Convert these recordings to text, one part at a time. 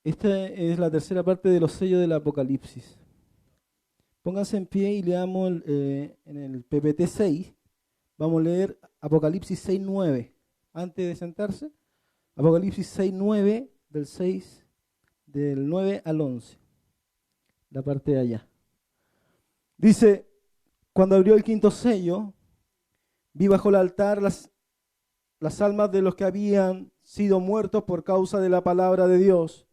Esta es la tercera parte de los sellos del Apocalipsis. Pónganse en pie y leamos en el PPT 6. Vamos a leer Apocalipsis 6:9. Antes de sentarse, Apocalipsis 6:9, del 9 al 11. La parte de allá. Dice, cuando abrió el quinto sello, vi bajo el altar las almas de los que habían sido muertos por causa de la palabra de Dios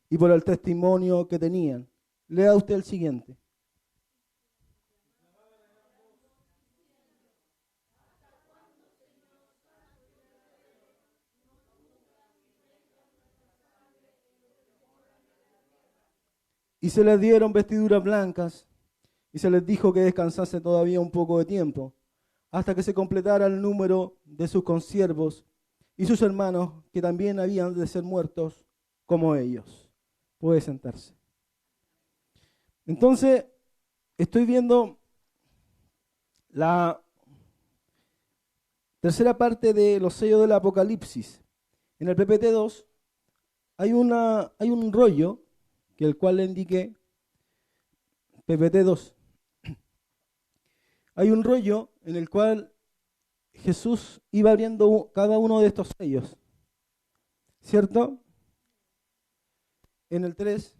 y por el testimonio que tenían. Lea usted el siguiente. Y se les dieron vestiduras blancas y se les dijo que descansase todavía un poco de tiempo, hasta que se completara el número de sus consiervos y sus hermanos, que también habían de ser muertos como ellos. Puede sentarse. Entonces, estoy viendo la tercera parte de los sellos del Apocalipsis. En el PPT 2 hay un rollo, que el cual le indiqué, PPT 2. Hay un rollo en el cual Jesús iba abriendo cada uno de estos sellos, ¿cierto? En el 3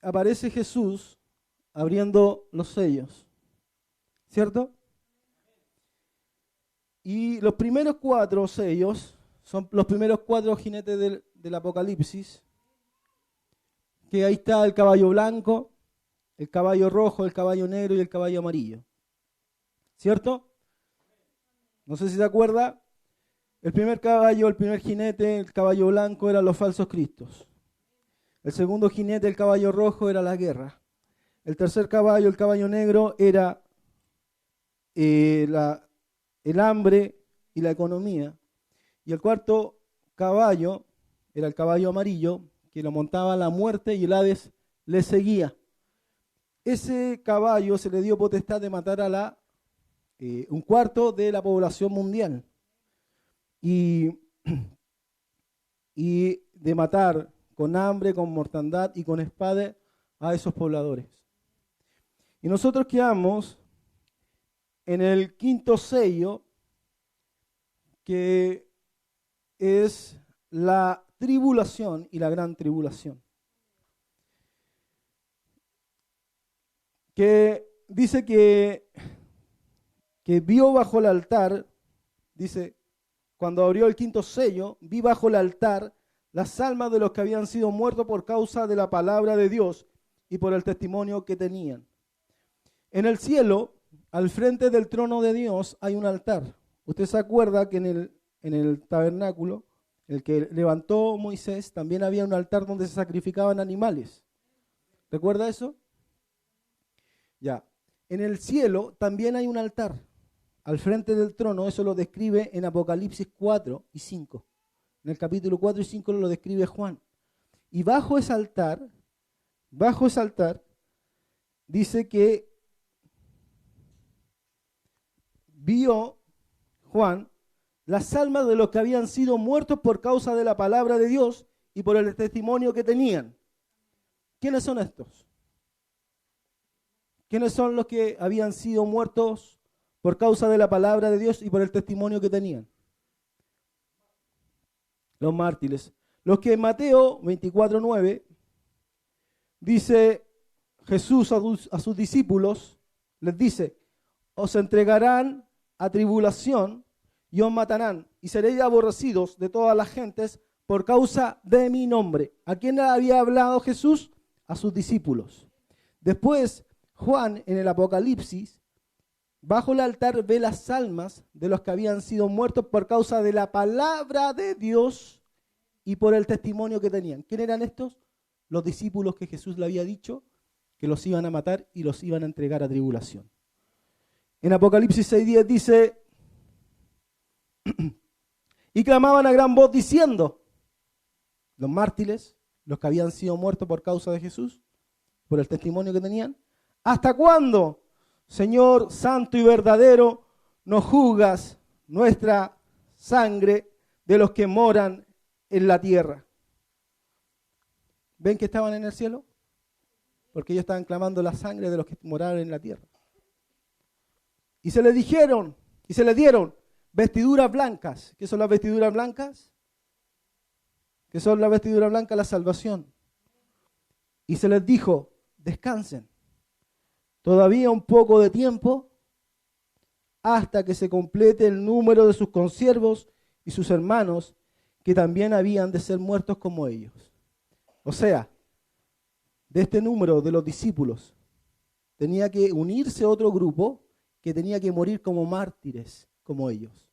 aparece Jesús abriendo los sellos, ¿cierto? Y los primeros 4 sellos son los primeros 4 jinetes del Apocalipsis, que ahí está el caballo blanco, el caballo rojo, el caballo negro y el caballo amarillo, ¿cierto? No sé si se acuerda, el primer caballo, el primer jinete, el caballo blanco eran los falsos cristos. El segundo jinete, el caballo rojo, era la guerra. El tercer caballo, el caballo negro, era el hambre y la economía. Y el cuarto caballo era el caballo amarillo, que lo montaba la muerte y el Hades le seguía. Ese caballo se le dio potestad de matar a un cuarto de la población mundial. Y de matar con hambre, con mortandad y con espada a esos pobladores. Y nosotros quedamos en el quinto sello, que es la tribulación y la gran tribulación. Que dice que vio bajo el altar, dice, cuando abrió el quinto sello, vi bajo el altar las almas de los que habían sido muertos por causa de la palabra de Dios y por el testimonio que tenían. En el cielo, al frente del trono de Dios, hay un altar. Usted se acuerda que en el tabernáculo, el que levantó Moisés, también había un altar donde se sacrificaban animales. ¿Recuerda eso? Ya. En el cielo también hay un altar. Al frente del trono, eso lo describe en Apocalipsis 4 y 5. En el capítulo 4 y 5 lo describe Juan. Y bajo ese altar, dice que vio Juan las almas de los que habían sido muertos por causa de la palabra de Dios y por el testimonio que tenían. ¿Quiénes son estos? ¿Quiénes son los que habían sido muertos por causa de la palabra de Dios y por el testimonio que tenían? Los mártires. Los que en Mateo 24:9 dice Jesús a sus discípulos, les dice, os entregarán a tribulación y os matarán, y seréis aborrecidos de todas las gentes por causa de mi nombre. ¿A quién había hablado Jesús? A sus discípulos. Después, Juan, en el Apocalipsis, bajo el altar ve las almas de los que habían sido muertos por causa de la palabra de Dios y por el testimonio que tenían. ¿Quién eran estos? Los discípulos que Jesús le había dicho que los iban a matar y los iban a entregar a tribulación. En Apocalipsis 6:10 dice, y clamaban a gran voz diciendo, los mártires, los que habían sido muertos por causa de Jesús, por el testimonio que tenían, ¿hasta cuándo, Señor santo y verdadero, nos juzgas nuestra sangre de los que moran en la tierra. ¿Ven que estaban en el cielo? Porque ellos estaban clamando la sangre de los que moraban en la tierra. Y se les dijeron, y se les dieron vestiduras blancas. ¿Qué son las vestiduras blancas? ¿Qué son las vestiduras blancas? La salvación. Y se les dijo, descansen todavía un poco de tiempo hasta que se complete el número de sus consiervos y sus hermanos, que también habían de ser muertos como ellos. O sea, de este número de los discípulos tenía que unirse otro grupo que tenía que morir como mártires, como ellos.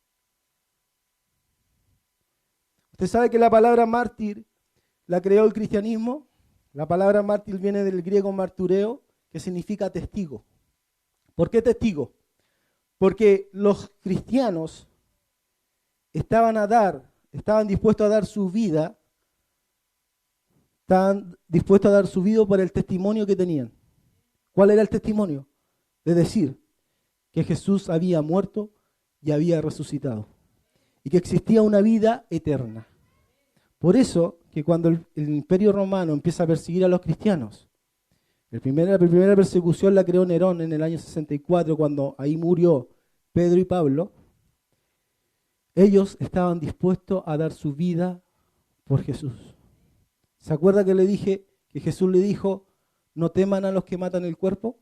¿Usted sabe que la palabra mártir la creó el cristianismo? La palabra mártir viene del griego martureo, que significa testigo. ¿Por qué testigo? Porque los cristianos estaban dispuestos a dar su vida, por el testimonio que tenían. ¿Cuál era el testimonio? De decir que Jesús había muerto y había resucitado, y que existía una vida eterna. Por eso que cuando el Imperio Romano empieza a perseguir a los cristianos, la primera persecución la creó Nerón en el año 64, cuando ahí murió Pedro y Pablo. Ellos estaban dispuestos a dar su vida por Jesús. ¿Se acuerda que le dije que Jesús le dijo, no teman a los que matan el cuerpo,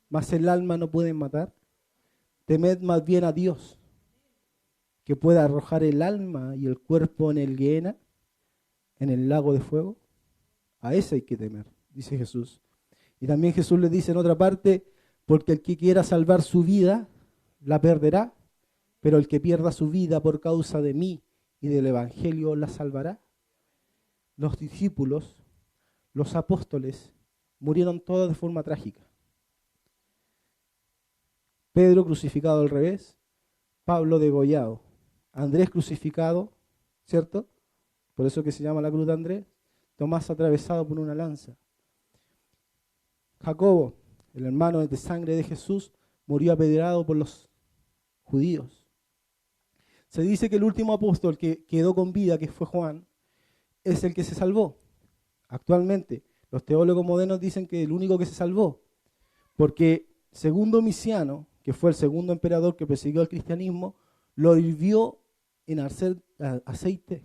mas el alma no pueden matar? Temed más bien a Dios, que pueda arrojar el alma y el cuerpo en el Gehenna, en el lago de fuego. A ese hay que temer, dice Jesús. Y también Jesús le dice en otra parte, porque el que quiera salvar su vida, la perderá, pero el que pierda su vida por causa de mí y del Evangelio, la salvará. Los discípulos, los apóstoles, murieron todos de forma trágica. Pedro crucificado al revés, Pablo degollado, Andrés crucificado, ¿cierto? Por eso que se llama la cruz de Andrés. Tomás atravesado por una lanza. Jacobo, el hermano de sangre de Jesús, murió apedreado por los judíos. Se dice que el último apóstol que quedó con vida, que fue Juan, es el que se salvó. Actualmente, los teólogos modernos dicen que el único que se salvó, porque según Domiciano, que fue el segundo emperador que persiguió al cristianismo, lo hirvió en aceite,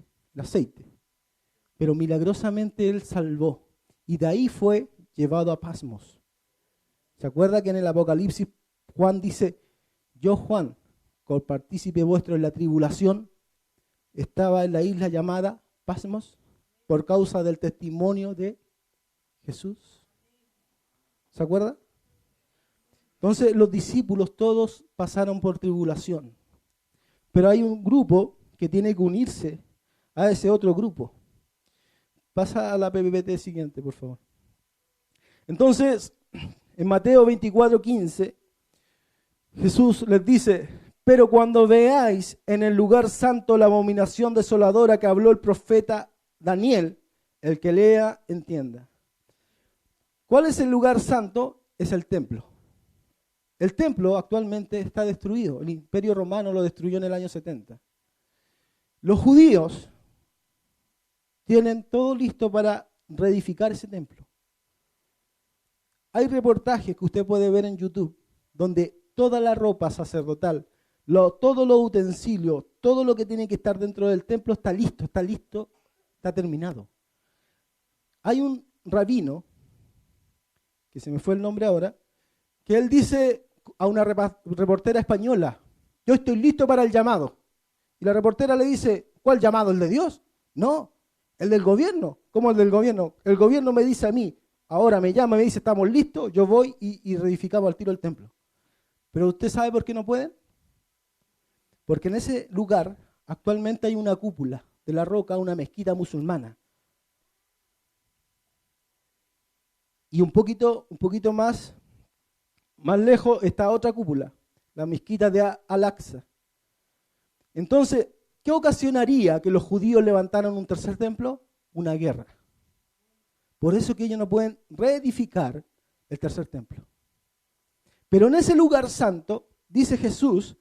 pero milagrosamente él salvó, y de ahí fue llevado a Pasmos. ¿Se acuerda que en el Apocalipsis Juan dice, yo Juan, copartícipe vuestro en la tribulación, estaba en la isla llamada Pasmos por causa del testimonio de Jesús? ¿Se acuerda? Entonces los discípulos todos pasaron por tribulación, pero hay un grupo que tiene que unirse a ese otro grupo. Pasa a la PPT siguiente, por favor. Entonces, en Mateo 24:15, Jesús les dice, pero cuando veáis en el lugar santo la abominación desoladora que habló el profeta Daniel, el que lea, entienda. ¿Cuál es el lugar santo? Es el templo. El templo actualmente está destruido. El Imperio Romano lo destruyó en el año 70. Los judíos tienen todo listo para reedificar ese templo. Hay reportajes que usted puede ver en YouTube donde toda la ropa sacerdotal, todos los utensilios, todo lo que tiene que estar dentro del templo está listo, está terminado. Hay un rabino, que se me fue el nombre ahora, que él dice a una reportera española, yo estoy listo para el llamado. Y la reportera le dice, ¿cuál llamado? ¿El de Dios? No, el del gobierno. ¿Cómo el del gobierno? El gobierno me dice a mí, ahora me llama, me dice, estamos listos, yo voy y reedificamos al tiro el templo. Pero ¿usted sabe por qué no pueden? Porque en ese lugar actualmente hay una cúpula de la roca, una mezquita musulmana. Y un poquito más lejos está otra cúpula, la mezquita de Al-Aqsa. Entonces, ¿qué ocasionaría que los judíos levantaran un tercer templo? Una guerra. Por eso que ellos no pueden reedificar el tercer templo. Pero en ese lugar santo, dice Jesús,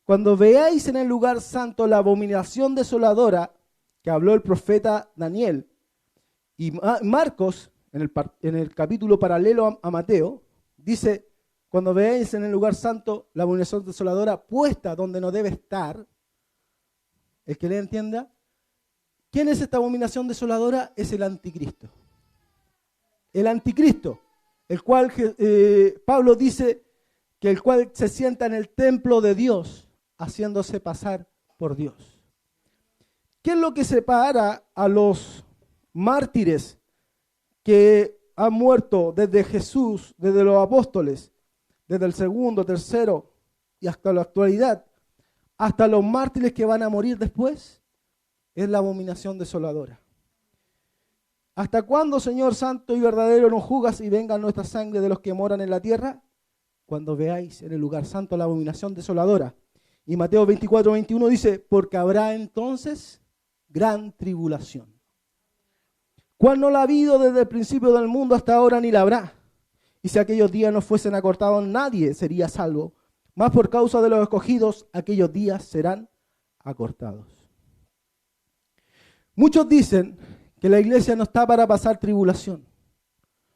cuando veáis en el lugar santo la abominación desoladora que que habló el profeta Daniel. Y Marcos, en el capítulo paralelo a Mateo, dice, cuando veáis en el lugar santo la abominación desoladora puesta donde no debe estar, el que le entienda, ¿quién es esta abominación desoladora? Es el anticristo. El anticristo, el cual Pablo dice que el cual se sienta en el templo de Dios, haciéndose pasar por Dios. ¿Qué es lo que separa a los mártires que han muerto desde Jesús, desde los apóstoles, desde el segundo, tercero y hasta la actualidad, hasta los mártires que van a morir después? Es la abominación desoladora. ¿Hasta cuándo, Señor santo y verdadero, nos juzgas y venga nuestra sangre de los que moran en la tierra? Cuando veáis en el lugar santo la abominación desoladora. Y Mateo 24, 21 dice, porque habrá entonces gran tribulación, cual no la ha habido desde el principio del mundo hasta ahora ni la habrá. Y si aquellos días no fuesen acortados, nadie sería salvo. Mas por causa de los escogidos, aquellos días serán acortados. Muchos dicen que la iglesia no está para pasar tribulación,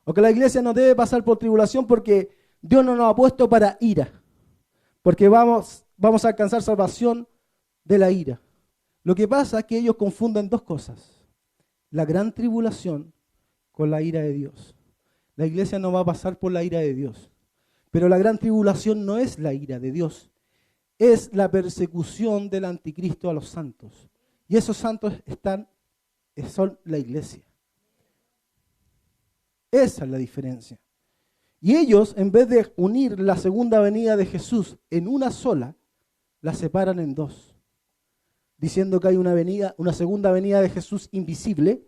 o que la iglesia no debe pasar por tribulación porque Dios no nos ha puesto para ira, porque vamos a alcanzar salvación de la ira. Lo que pasa es que ellos confunden dos cosas: la gran tribulación con la ira de Dios. La iglesia no va a pasar por la ira de Dios, pero la gran tribulación no es la ira de Dios, es la persecución del anticristo a los santos. Y esos santos son la iglesia. Esa es la diferencia. Y ellos, en vez de unir la segunda venida de Jesús en una sola, la separan en dos, diciendo que hay una segunda venida de Jesús invisible,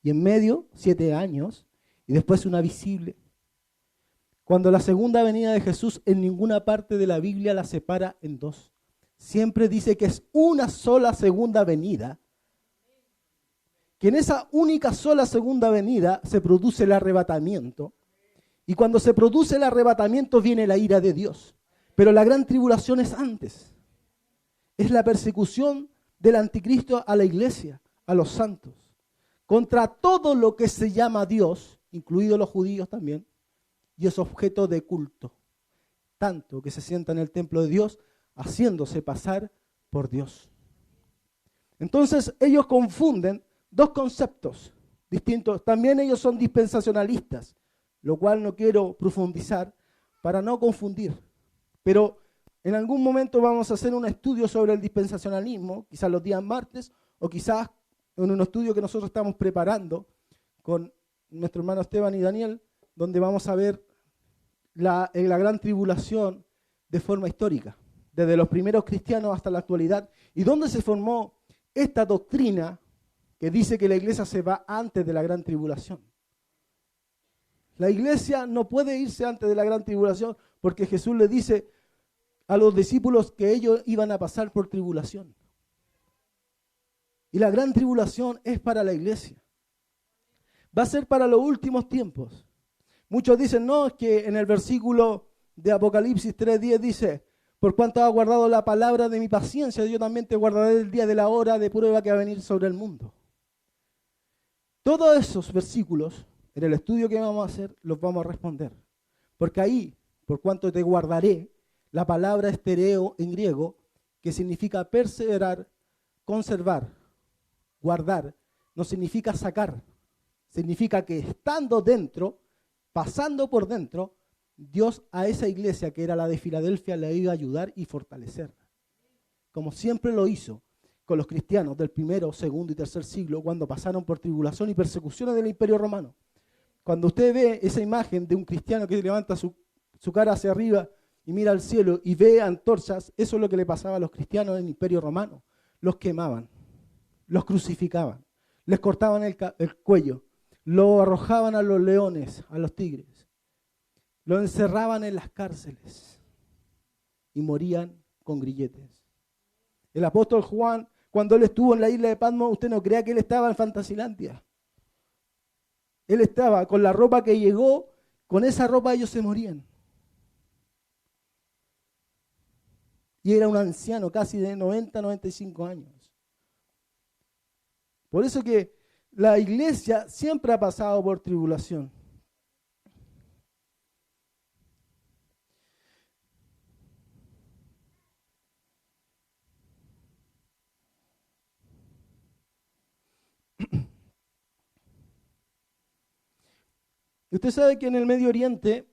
y en medio 7 años, y después una visible. Cuando la segunda venida de Jesús en ninguna parte de la Biblia la separa en dos. Siempre dice que es una sola segunda venida, que en esa única sola segunda venida se produce el arrebatamiento. Y cuando se produce el arrebatamiento viene la ira de Dios. Pero la gran tribulación es antes. Es la persecución del anticristo a la iglesia, a los santos, contra todo lo que se llama Dios, incluidos los judíos también, y es objeto de culto. Tanto que se sienta en el templo de Dios, haciéndose pasar por Dios. Entonces ellos confunden dos conceptos distintos. También ellos son dispensacionalistas, lo cual no quiero profundizar para no confundir. Pero en algún momento vamos a hacer un estudio sobre el dispensacionalismo, quizás los días martes, o quizás en un estudio que nosotros estamos preparando con nuestro hermano Esteban y Daniel, donde vamos a ver la gran tribulación de forma histórica, desde los primeros cristianos hasta la actualidad, y dónde se formó esta doctrina que dice que la iglesia se va antes de la gran tribulación. La iglesia no puede irse antes de la gran tribulación porque Jesús le dice a los discípulos que ellos iban a pasar por tribulación. Y la gran tribulación es para la iglesia. Va a ser para los últimos tiempos. Muchos dicen, no, es que en el versículo de Apocalipsis 3:10 dice, por cuanto has guardado la palabra de mi paciencia, yo también te guardaré el día de la hora de prueba que va a venir sobre el mundo. Todos esos versículos, en el estudio que vamos a hacer, los vamos a responder. Porque ahí, por cuanto te guardaré, la palabra estereo en griego, que significa perseverar, conservar, guardar, no significa sacar. Significa que estando dentro, pasando por dentro, Dios a esa iglesia que era la de Filadelfia le iba a ayudar y fortalecer. Como siempre lo hizo con los cristianos del primero, segundo y tercer siglo, cuando pasaron por tribulación y persecuciones del Imperio Romano. Cuando usted ve esa imagen de un cristiano que levanta su cara hacia arriba y mira al cielo y ve antorchas, eso es lo que le pasaba a los cristianos en el Imperio Romano. Los quemaban, los crucificaban, les cortaban el cuello, lo arrojaban a los leones, a los tigres, lo encerraban en las cárceles y morían con grilletes. El apóstol Juan, cuando él estuvo en la isla de Patmos, usted no crea que él estaba en Fantasilandia. Él estaba con la ropa que llegó, con esa ropa ellos se morían. Y era un anciano casi de 90, 95 años. Por eso que la iglesia siempre ha pasado por tribulación. Y usted sabe que en el Medio Oriente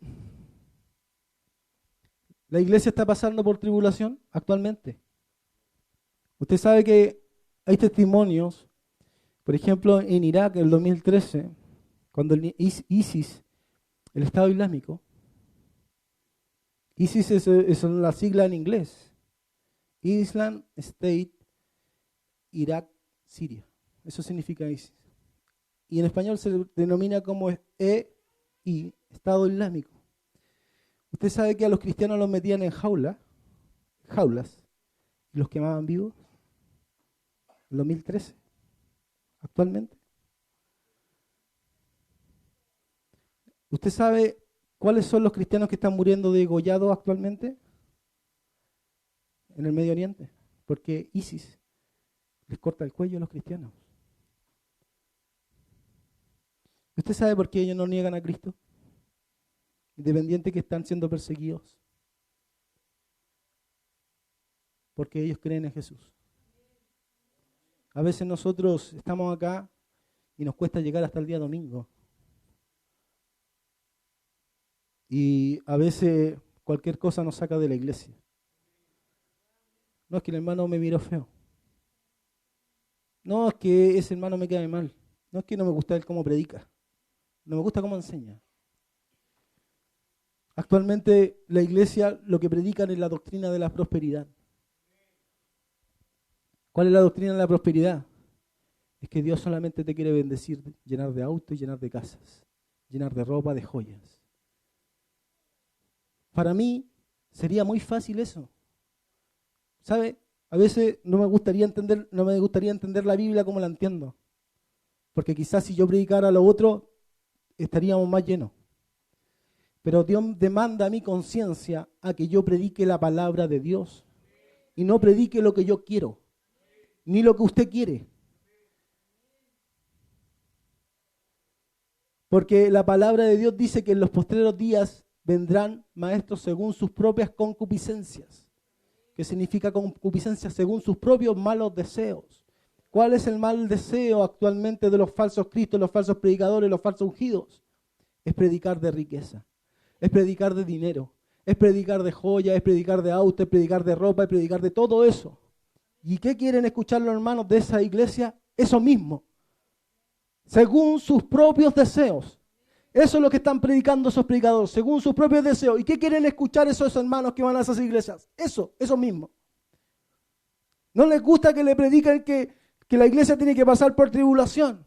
la iglesia está pasando por tribulación actualmente. Usted sabe que hay testimonios, por ejemplo, en Irak en el 2013, cuando el ISIS, el Estado Islámico, ISIS son las siglas en inglés, Islam State, Irak, Siria. Eso significa ISIS. Y en español se denomina como EI, Estado Islámico. Usted sabe que a los cristianos los metían en jaulas, y los quemaban vivos. En 2013, actualmente. ¿Usted sabe cuáles son los cristianos que están muriendo degollados actualmente? En el Medio Oriente. Porque ISIS les corta el cuello a los cristianos. ¿Usted sabe por qué ellos no niegan a Cristo? Independiente que están siendo perseguidos. Porque ellos creen en Jesús. A veces nosotros estamos acá y nos cuesta llegar hasta el día domingo. Y a veces cualquier cosa nos saca de la iglesia. No es que el hermano me miró feo. No es que ese hermano me cae mal. No es que no me gusta él cómo predica. No me gusta cómo enseña. Actualmente la iglesia lo que predican es la doctrina de la prosperidad. ¿Cuál es la doctrina de la prosperidad? Es que Dios solamente te quiere bendecir, llenar de autos y llenar de casas, llenar de ropa, de joyas. Para mí sería muy fácil eso. ¿Sabe? A veces no me gustaría entender la Biblia como la entiendo. Porque quizás si yo predicara lo otro, estaríamos más llenos. Pero Dios demanda a mi conciencia a que yo predique la palabra de Dios. Y no predique lo que yo quiero, ni lo que usted quiere. Porque la palabra de Dios dice que en los postreros días vendrán maestros según sus propias concupiscencias. ¿Qué significa concupiscencia? Según sus propios malos deseos. ¿Cuál es el mal deseo actualmente de los falsos cristos, los falsos predicadores, los falsos ungidos? Es predicar de riqueza, es predicar de dinero, es predicar de joya, es predicar de auto, es predicar de ropa, es predicar de todo eso. ¿Y qué quieren escuchar los hermanos de esa iglesia? Eso mismo. Según sus propios deseos. Eso es lo que están predicando esos predicadores, según sus propios deseos. ¿Y qué quieren escuchar esos hermanos que van a esas iglesias? Eso mismo. No les gusta que le prediquen que la iglesia tiene que pasar por tribulación.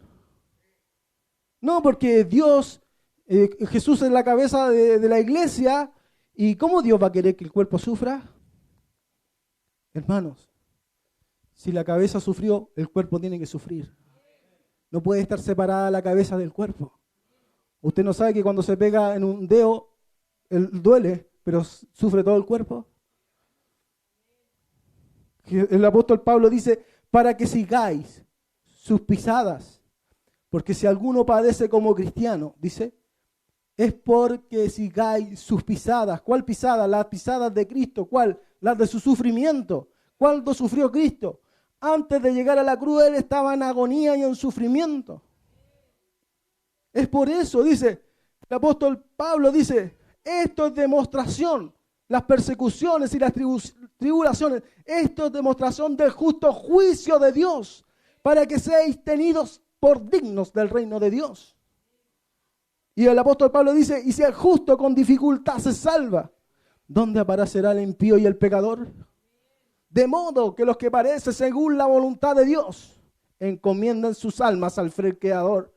No, porque Dios, Jesús es la cabeza de la iglesia. ¿Y cómo Dios va a querer que el cuerpo sufra? Hermanos, si la cabeza sufrió, el cuerpo tiene que sufrir. No puede estar separada la cabeza del cuerpo. ¿Usted no sabe que cuando se pega en un dedo, él duele, pero sufre todo el cuerpo? El apóstol Pablo dice, para que sigáis sus pisadas, porque si alguno padece como cristiano, dice, es porque sigáis sus pisadas. ¿Cuál pisada? Las pisadas de Cristo. ¿Cuál? Las de su sufrimiento. ¿Cuándo sufrió Cristo? Antes de llegar a la cruz, Él estaba en agonía y en sufrimiento. Es por eso, dice, el apóstol Pablo dice, esto es demostración, las persecuciones y las tribulaciones, esto es demostración del justo juicio de Dios, para que seáis tenidos por dignos del reino de Dios. Y el apóstol Pablo dice, y si el justo con dificultad se salva, ¿dónde aparecerá el impío y el pecador? De modo que los que parecen según la voluntad de Dios, encomiendan sus almas al fiel Creador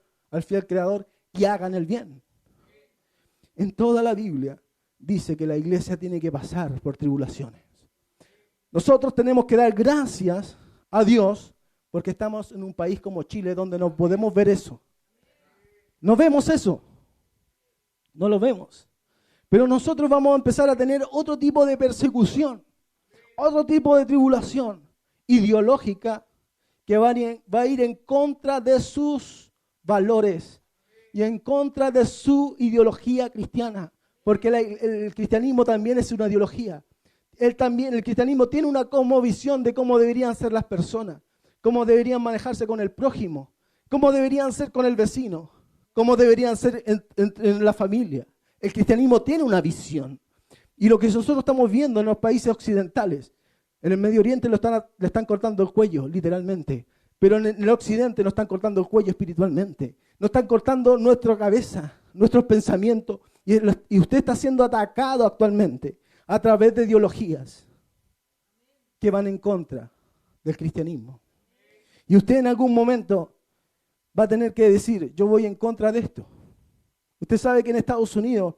y hagan el bien. En toda la Biblia dice que la iglesia tiene que pasar por tribulaciones. Nosotros tenemos que dar gracias a Dios porque estamos en un país como Chile donde no podemos ver eso. No vemos eso. No lo vemos. Pero nosotros vamos a empezar a tener otro tipo de persecución, otro tipo de tribulación ideológica, que va a ir en contra de sus valores y en contra de su ideología cristiana, porque el cristianismo también es una ideología. El cristianismo tiene una cosmovisión de cómo deberían ser las personas, cómo deberían manejarse con el prójimo, cómo deberían ser con el vecino, cómo deberían ser en la familia. El cristianismo tiene una visión. Y lo que nosotros estamos viendo en los países occidentales, en el Medio Oriente le están cortando el cuello, literalmente. Pero en el Occidente nos están cortando el cuello espiritualmente. Nos están cortando nuestra cabeza, nuestros pensamientos. Y usted está siendo atacado actualmente a través de ideologías que van en contra del cristianismo. Y usted en algún momento va a tener que decir, yo voy en contra de esto. Usted sabe que en Estados Unidos,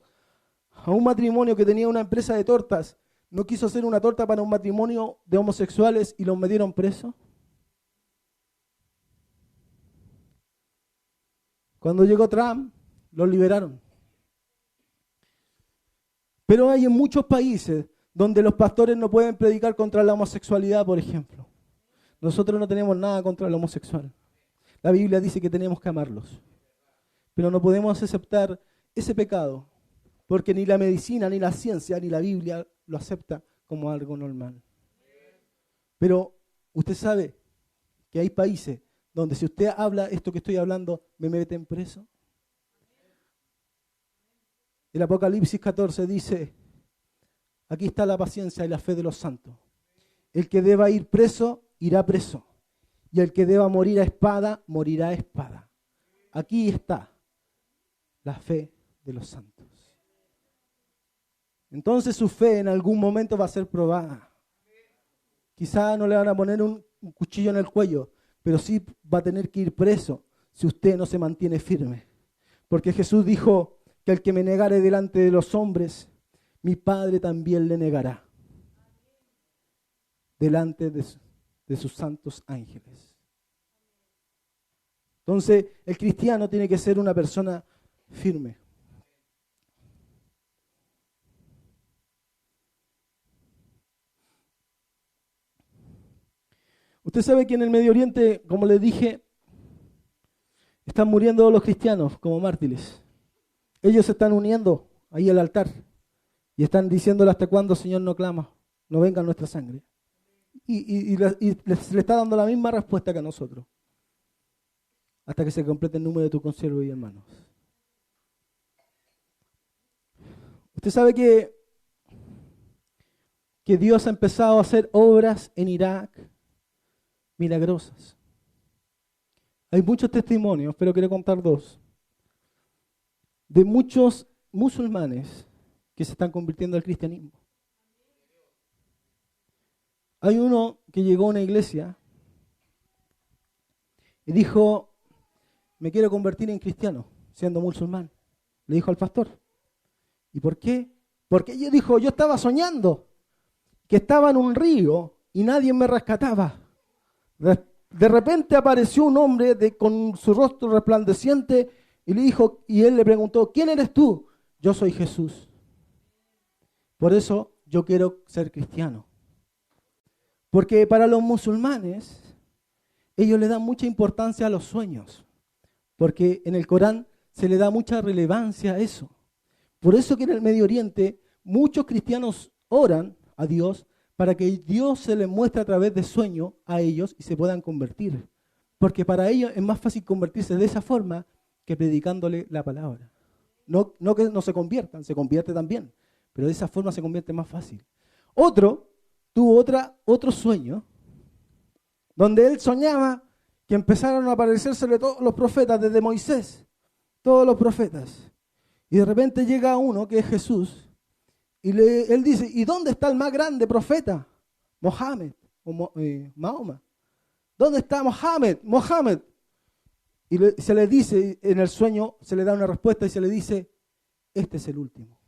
a un matrimonio que tenía una empresa de tortas, no quiso hacer una torta para un matrimonio de homosexuales y los metieron presos. Cuando llegó Trump, los liberaron. Pero hay en muchos países donde los pastores no pueden predicar contra la homosexualidad, por ejemplo. Nosotros no tenemos nada contra el homosexual. La Biblia dice que tenemos que amarlos. Pero no podemos aceptar ese pecado, porque ni la medicina, ni la ciencia, ni la Biblia lo acepta como algo normal. Pero usted sabe que hay países donde si usted habla esto que estoy hablando, me meten preso. El Apocalipsis 14 dice, aquí está la paciencia y la fe de los santos. El que deba ir preso, irá preso. Y el que deba morir a espada, morirá a espada. Aquí está la fe de los santos. Entonces su fe en algún momento va a ser probada. Quizá no le van a poner un cuchillo en el cuello, pero sí va a tener que ir preso si usted no se mantiene firme. Porque Jesús dijo que el que me negare delante de los hombres, mi Padre también le negará delante de sus santos ángeles. Entonces, el cristiano tiene que ser una persona firme. Usted sabe que en el Medio Oriente, como les dije, están muriendo los cristianos como mártires. Ellos se están uniendo ahí al altar y están diciéndole hasta cuándo, Señor, no clama, no venga nuestra sangre. Y les está dando la misma respuesta que a nosotros, hasta que se complete el número de tus consiervos y hermanos. Usted sabe que Dios ha empezado a hacer obras en Irak milagrosas. Hay muchos testimonios, pero quiero contar dos, de muchos musulmanes que se están convirtiendo al cristianismo. Hay uno que llegó a una iglesia y dijo, me quiero convertir en cristiano, siendo musulmán. Le dijo al pastor. ¿Y por qué? Porque ella dijo, yo estaba soñando que estaba en un río y nadie me rescataba. De repente apareció un hombre con su rostro resplandeciente y le dijo, y él le preguntó, ¿quién eres tú? Yo soy Jesús. Por eso yo quiero ser cristiano. Porque para los musulmanes, ellos le dan mucha importancia a los sueños. Porque en el Corán se le da mucha relevancia a eso. Por eso que en el Medio Oriente muchos cristianos oran a Dios para que Dios se les muestre a través de sueños a ellos y se puedan convertir. Porque para ellos es más fácil convertirse de esa forma que predicándole la palabra. No que no se conviertan, se convierte también, pero de esa forma se convierte más fácil. Otro tuvo otro sueño, donde él soñaba que empezaron a aparecérsele todos los profetas, desde Moisés, todos los profetas. Y de repente llega uno que es Jesús, y él dice, ¿y dónde está el más grande profeta? Mohammed, o Mahoma. ¿Dónde está Mohammed? Y se le dice, en el sueño se le da una respuesta y se le dice, este es el último,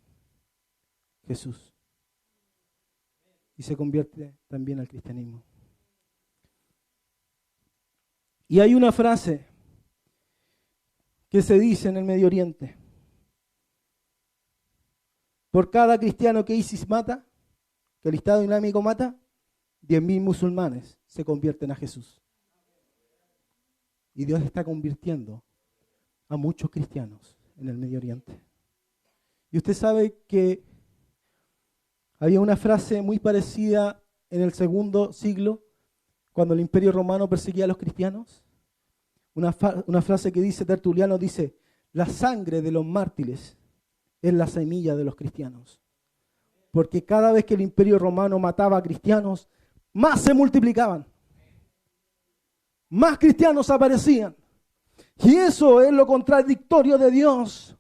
Jesús. Y se convierte también al cristianismo. Y hay una frase que se dice en el Medio Oriente. Por cada cristiano que ISIS mata, que el Estado Islámico mata, 10.000 musulmanes se convierten a Jesús. Y Dios está convirtiendo a muchos cristianos en el Medio Oriente. Y usted sabe que había una frase muy parecida en el segundo siglo, cuando el Imperio Romano perseguía a los cristianos. Una frase que dice Tertuliano, dice: la sangre de los mártires es la semilla de los cristianos. Porque cada vez que el Imperio Romano mataba a cristianos, más se multiplicaban. Más cristianos aparecían. Y eso es lo contradictorio de Dios.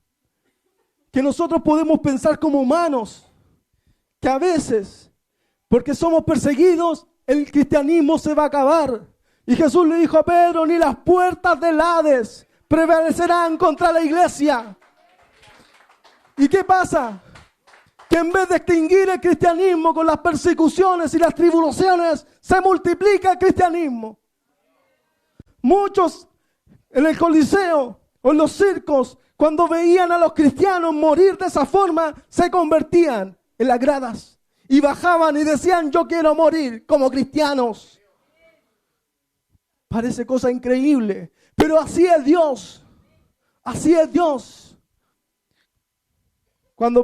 Que nosotros podemos pensar como humanos, que a veces, porque somos perseguidos, el cristianismo se va a acabar. Y Jesús le dijo a Pedro: ni las puertas del Hades prevalecerán contra la iglesia. ¿Y qué pasa? Que en vez de extinguir el cristianismo con las persecuciones y las tribulaciones, se multiplica el cristianismo. Muchos en el Coliseo o en los circos, cuando veían a los cristianos morir de esa forma, se convertían en las gradas y bajaban y decían: yo quiero morir como cristianos. Parece cosa increíble, pero así es Dios. Así es Dios. Cuando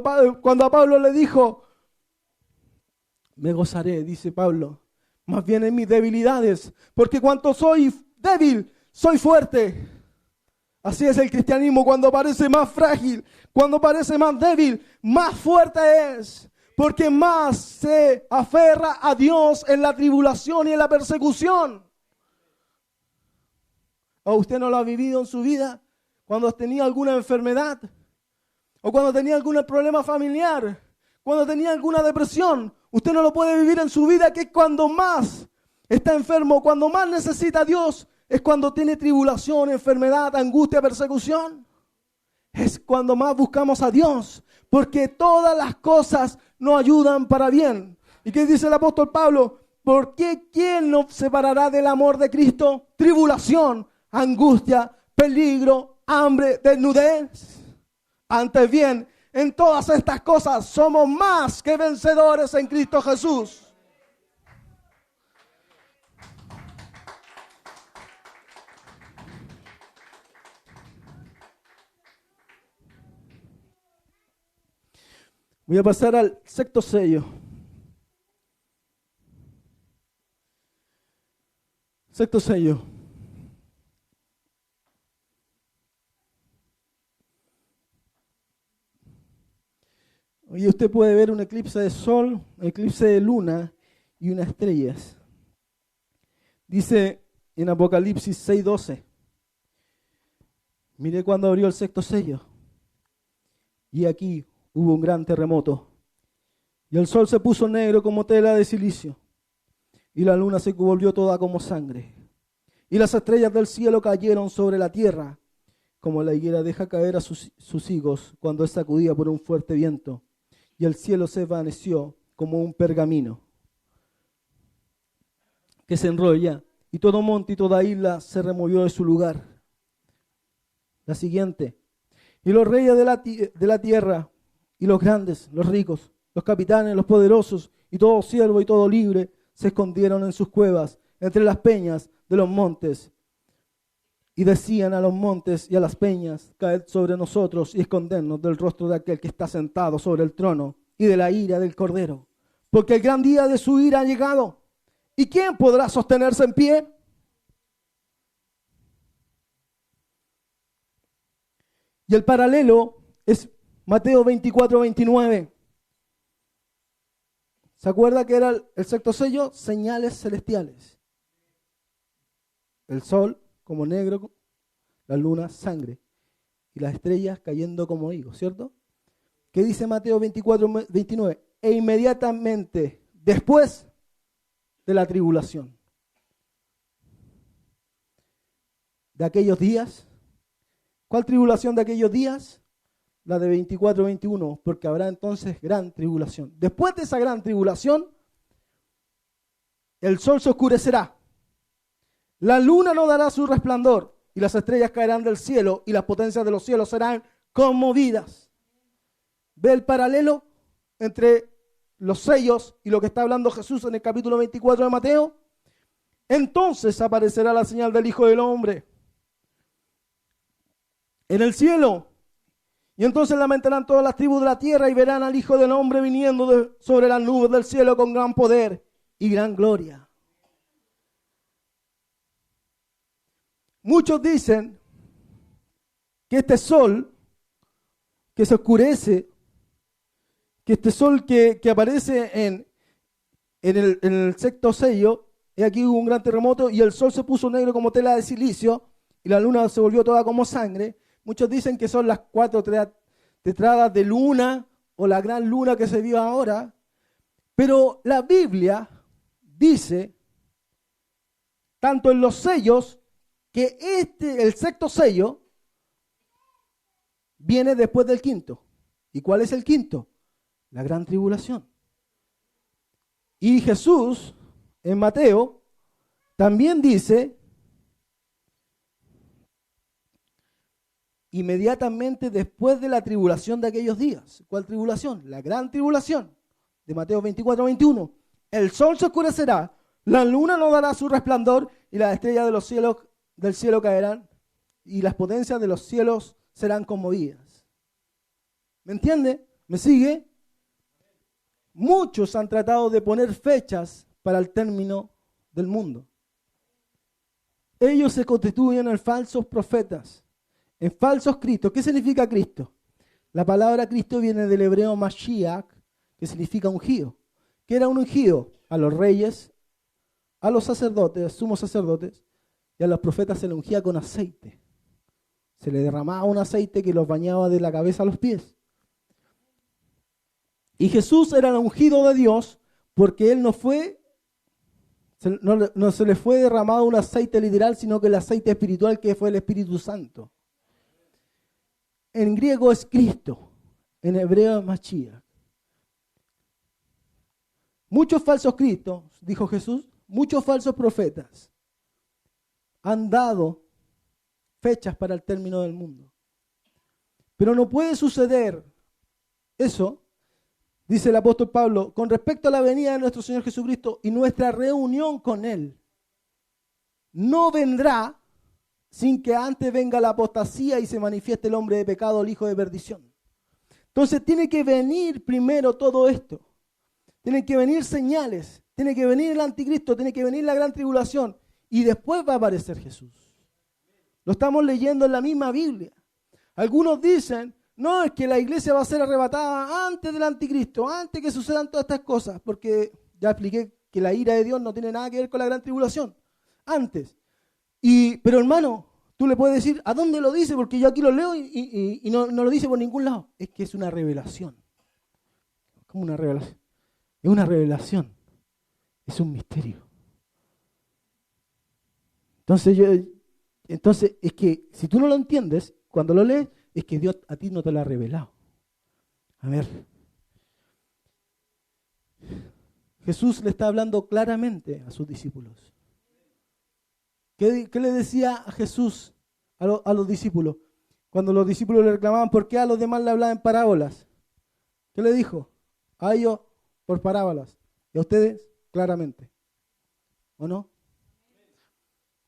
a Pablo le dijo: me gozaré, dice Pablo, más bien en mis debilidades, porque cuanto soy débil, soy fuerte. Así es el cristianismo: cuando parece más frágil, cuando parece más débil, más fuerte es, porque más se aferra a Dios en la tribulación y en la persecución. ¿O usted no lo ha vivido en su vida? Cuando tenía alguna enfermedad, o cuando tenía algún problema familiar, cuando tenía alguna depresión, usted no lo puede vivir en su vida, que cuando más está enfermo, cuando más necesita a Dios, es cuando tiene tribulación, enfermedad, angustia, persecución. Es cuando más buscamos a Dios, porque todas las cosas nos ayudan para bien. ¿Y qué dice el apóstol Pablo? ¿Por qué quién nos separará del amor de Cristo? Tribulación, angustia, peligro, hambre, desnudez. Antes bien, en todas estas cosas somos más que vencedores en Cristo Jesús. Voy a pasar al sexto sello. Sexto sello. Hoy usted puede ver un eclipse de sol, un eclipse de luna y unas estrellas. Dice en Apocalipsis 6:12. Mire cuando abrió el sexto sello. Y aquí hubo un gran terremoto. Y el sol se puso negro como tela de silicio. Y la luna se volvió toda como sangre. Y las estrellas del cielo cayeron sobre la tierra, como la higuera deja caer a sus higos cuando es sacudida por un fuerte viento. Y el cielo se desvaneció como un pergamino que se enrolla, y todo monte y toda isla se removió de su lugar. La siguiente. Y los reyes de la tierra, y los grandes, los ricos, los capitanes, los poderosos, y todo siervo y todo libre, se escondieron en sus cuevas, entre las peñas de los montes. Y decían a los montes y a las peñas: caed sobre nosotros y escondernos del rostro de aquel que está sentado sobre el trono y de la ira del Cordero. Porque el gran día de su ira ha llegado. ¿Y quién podrá sostenerse en pie? Y el paralelo es Mateo 24:29. ¿Se acuerda que era el sexto sello? Señales celestiales. El sol como negro, la luna sangre, y las estrellas cayendo como higos, ¿cierto? ¿Qué dice Mateo 24:29? E inmediatamente después de la tribulación, de aquellos días. ¿Cuál tribulación de aquellos días? La de 24:21, porque habrá entonces gran tribulación. Después de esa gran tribulación, el sol se oscurecerá, la luna no dará su resplandor, y las estrellas caerán del cielo, y las potencias de los cielos serán conmovidas. ¿Ve el paralelo entre los sellos y lo que está hablando Jesús en el capítulo 24 de Mateo? Entonces aparecerá la señal del Hijo del Hombre, en el cielo. Y entonces lamentarán todas las tribus de la tierra y verán al Hijo del Hombre viniendo sobre las nubes del cielo con gran poder y gran gloria. Muchos dicen que este sol que se oscurece, que este sol que aparece en el sexto sello, y aquí hubo un gran terremoto y el sol se puso negro como tela de silicio y la luna se volvió toda como sangre. Muchos dicen que son las 4 tetradas de luna o la gran luna que se vio ahora. Pero la Biblia dice, tanto en los sellos, que el sexto sello viene después del quinto. ¿Y cuál es el quinto? La gran tribulación. Y Jesús, en Mateo, también dice, inmediatamente después de la tribulación de aquellos días. ¿Cuál tribulación? La gran tribulación de Mateo 24-21. El sol se oscurecerá, la luna no dará su resplandor y las estrellas del cielo caerán y las potencias de los cielos serán conmovidas. ¿Me entiende? ¿Me sigue? Muchos han tratado de poner fechas para el término del mundo. Ellos se constituyen en falsos profetas, en falsos Cristos. ¿Qué significa Cristo? La palabra Cristo viene del hebreo Mashiach, que significa ungido. ¿Qué era un ungido? A los reyes, a los sacerdotes, sumos sacerdotes, y a los profetas se le ungía con aceite. Se le derramaba un aceite que los bañaba de la cabeza a los pies. Y Jesús era el ungido de Dios porque él no se le fue derramado un aceite literal, sino que el aceite espiritual que fue el Espíritu Santo. En griego es Cristo, en hebreo es Mashiach. Muchos falsos cristos, dijo Jesús, muchos falsos profetas han dado fechas para el término del mundo. Pero no puede suceder eso, dice el apóstol Pablo, con respecto a la venida de nuestro Señor Jesucristo y nuestra reunión con Él. No vendrá sin que antes venga la apostasía y se manifieste el hombre de pecado, el hijo de perdición. Entonces tiene que venir primero todo esto. Tienen que venir señales, tiene que venir el anticristo, tiene que venir la gran tribulación y después va a aparecer Jesús. Lo estamos leyendo en la misma Biblia. Algunos dicen, no, es que la iglesia va a ser arrebatada antes del anticristo, antes que sucedan todas estas cosas, porque ya expliqué que la ira de Dios no tiene nada que ver con la gran tribulación. Antes. Pero hermano, tú le puedes decir, ¿a dónde lo dice? Porque yo aquí lo leo y no lo dice por ningún lado. Es que es una revelación. ¿Cómo una revelación? Es una revelación. Es un misterio. Entonces es que si tú no lo entiendes, cuando lo lees, es que Dios a ti no te lo ha revelado. A ver. Jesús le está hablando claramente a sus discípulos. ¿Qué le decía a Jesús a los discípulos? Cuando los discípulos le reclamaban por qué a los demás le hablaban en parábolas. ¿Qué le dijo? A ellos por parábolas y a ustedes claramente. ¿O no?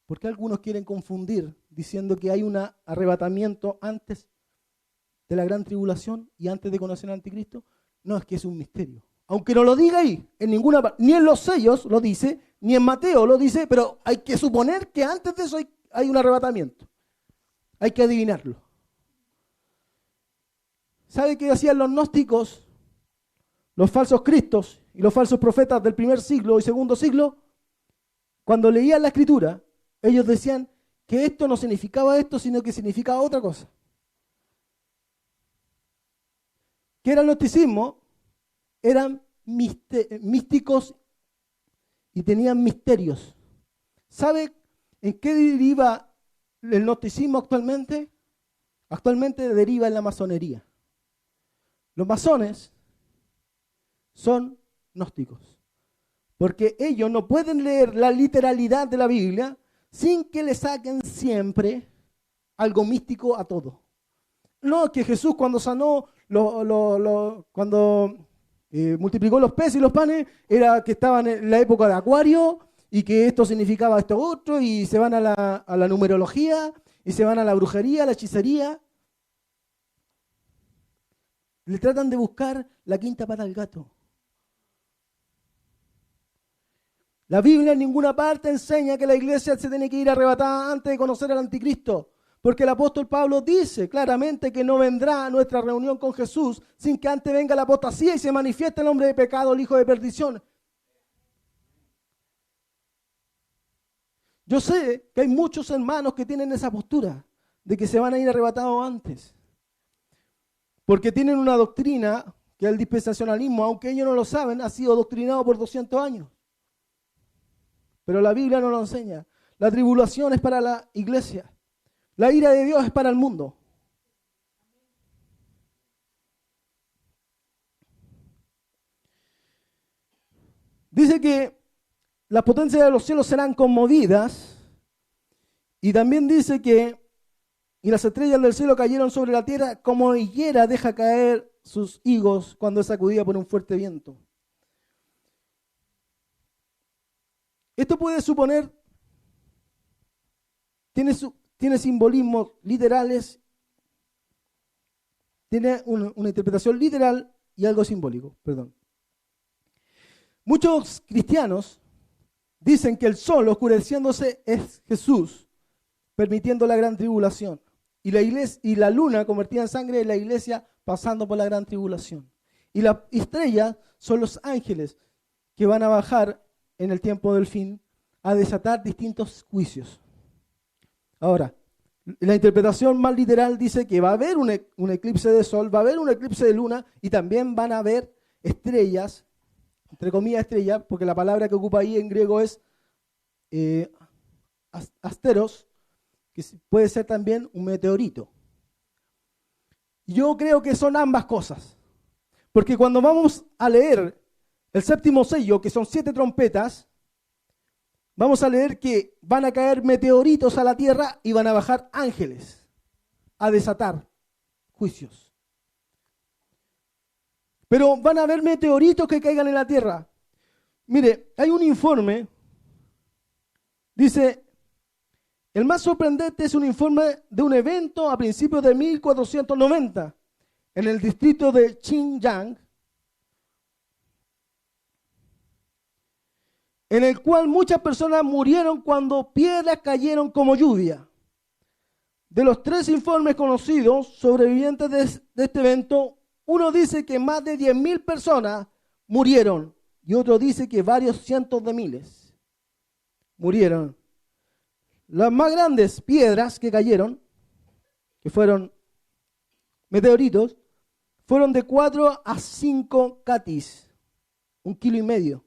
¿Por qué algunos quieren confundir diciendo que hay un arrebatamiento antes de la gran tribulación y antes de conocer al anticristo? No, es que es un misterio. Aunque no lo diga ahí, en ninguna parte, ni en los sellos lo dice, ni en Mateo lo dice, pero hay que suponer que antes de eso hay un arrebatamiento. Hay que adivinarlo. ¿Sabe qué hacían los gnósticos, los falsos cristos y los falsos profetas del primer siglo y segundo siglo? Cuando leían la escritura, ellos decían que esto no significaba esto, sino que significaba otra cosa. ¿Qué era el gnosticismo? Eran místicos y tenían misterios. ¿Sabe en qué deriva el gnosticismo actualmente? Actualmente deriva en la masonería. Los masones son gnósticos, porque ellos no pueden leer la literalidad de la Biblia sin que le saquen siempre algo místico a todo. No, que Jesús cuando sanó, cuando multiplicó los peces y los panes, era que estaban en la época de Acuario y que esto significaba esto otro, y se van a la numerología y se van a la brujería, a la hechicería. Le tratan de buscar la quinta pata al gato. La Biblia en ninguna parte enseña que la iglesia se tiene que ir arrebatada antes de conocer al anticristo. Porque el apóstol Pablo dice claramente que no vendrá a nuestra reunión con Jesús sin que antes venga la apostasía y se manifieste el hombre de pecado, el hijo de perdición. Yo sé que hay muchos hermanos que tienen esa postura de que se van a ir arrebatados antes. Porque tienen una doctrina que el dispensacionalismo, aunque ellos no lo saben, ha sido doctrinado por 200 años. Pero la Biblia no lo enseña. La tribulación es para la iglesia. La ira de Dios es para el mundo. Dice que las potencias de los cielos serán conmovidas. Y también dice que y las estrellas del cielo cayeron sobre la tierra como higuera deja caer sus higos cuando es sacudida por un fuerte viento. Esto puede suponer, tiene simbolismos literales, tiene una interpretación literal y algo simbólico, perdón. Muchos cristianos dicen que el sol oscureciéndose es Jesús, permitiendo la gran tribulación. Y la luna convertida en sangre es la iglesia pasando por la gran tribulación. Y la estrella son los ángeles que van a bajar en el tiempo del fin a desatar distintos juicios. Ahora, la interpretación más literal dice que va a haber un eclipse de sol, va a haber un eclipse de luna y también van a haber estrellas, entre comillas estrellas, porque la palabra que ocupa ahí en griego es asteros, que puede ser también un meteorito. Yo creo que son ambas cosas, porque cuando vamos a leer el séptimo sello, que son 7 trompetas, vamos a leer que van a caer meteoritos a la tierra y van a bajar ángeles a desatar juicios. Pero van a haber meteoritos que caigan en la tierra. Mire, hay un informe, dice, el más sorprendente es un informe de un evento a principios de 1490 en el distrito de Xinjiang, en el cual muchas personas murieron cuando piedras cayeron como lluvia. De los 3 informes conocidos sobrevivientes de este evento, uno dice que más de 10.000 personas murieron y otro dice que varios cientos de miles murieron. Las más grandes piedras que cayeron, que fueron meteoritos, fueron de 4 a 5 catis, 1,5 kilos.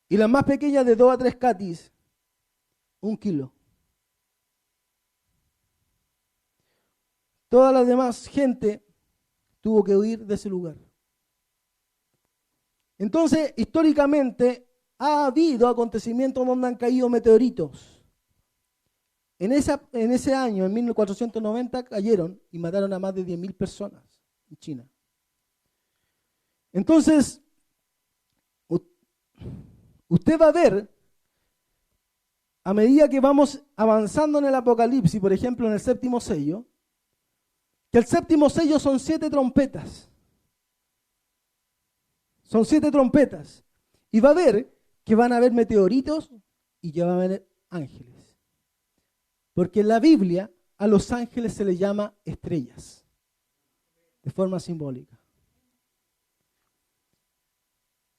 Y las más pequeñas de 2 a 3 catis, 1 kilo. Toda la demás gente tuvo que huir de ese lugar. Entonces, históricamente, ha habido acontecimientos donde han caído meteoritos. En ese año, en 1490, cayeron y mataron a más de 10.000 personas en China. Entonces, usted va a ver, a medida que vamos avanzando en el Apocalipsis, por ejemplo, en el séptimo sello, que el séptimo sello son 7 trompetas. Son 7 trompetas. Y va a ver que van a haber meteoritos y que van a haber ángeles. Porque en la Biblia a los ángeles se les llama estrellas, de forma simbólica.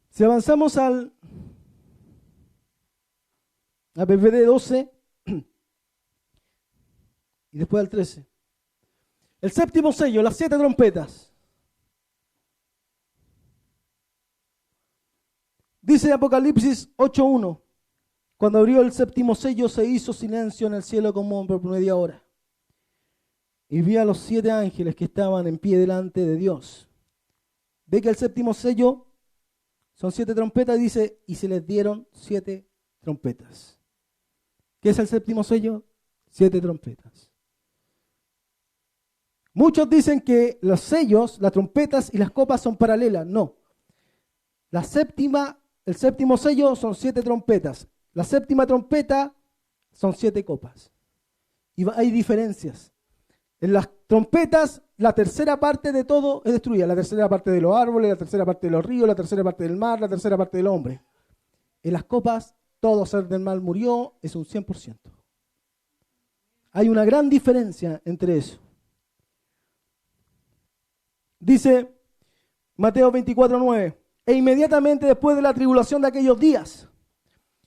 Si avanzamos al PPD 12 y después al 13. El séptimo sello, las 7 trompetas. Dice Apocalipsis 8:1, cuando abrió el séptimo sello se hizo silencio en el cielo como por media hora. Y vi a los 7 ángeles que estaban en pie delante de Dios. Ve que el séptimo sello son 7 trompetas, dice, y se les dieron 7 trompetas. ¿Qué es el séptimo sello? 7 trompetas. Muchos dicen que los sellos, las trompetas y las copas son paralelas. No. El séptimo sello son 7 trompetas. La séptima trompeta son 7 copas. Y hay diferencias. En las trompetas, la tercera parte de todo es destruida. La tercera parte de los árboles, la tercera parte de los ríos, la tercera parte del mar, la tercera parte del hombre. En las copas, todo ser del mal murió, es un 100%. Hay una gran diferencia entre eso. Dice Mateo 24:9, e inmediatamente después de la tribulación de aquellos días,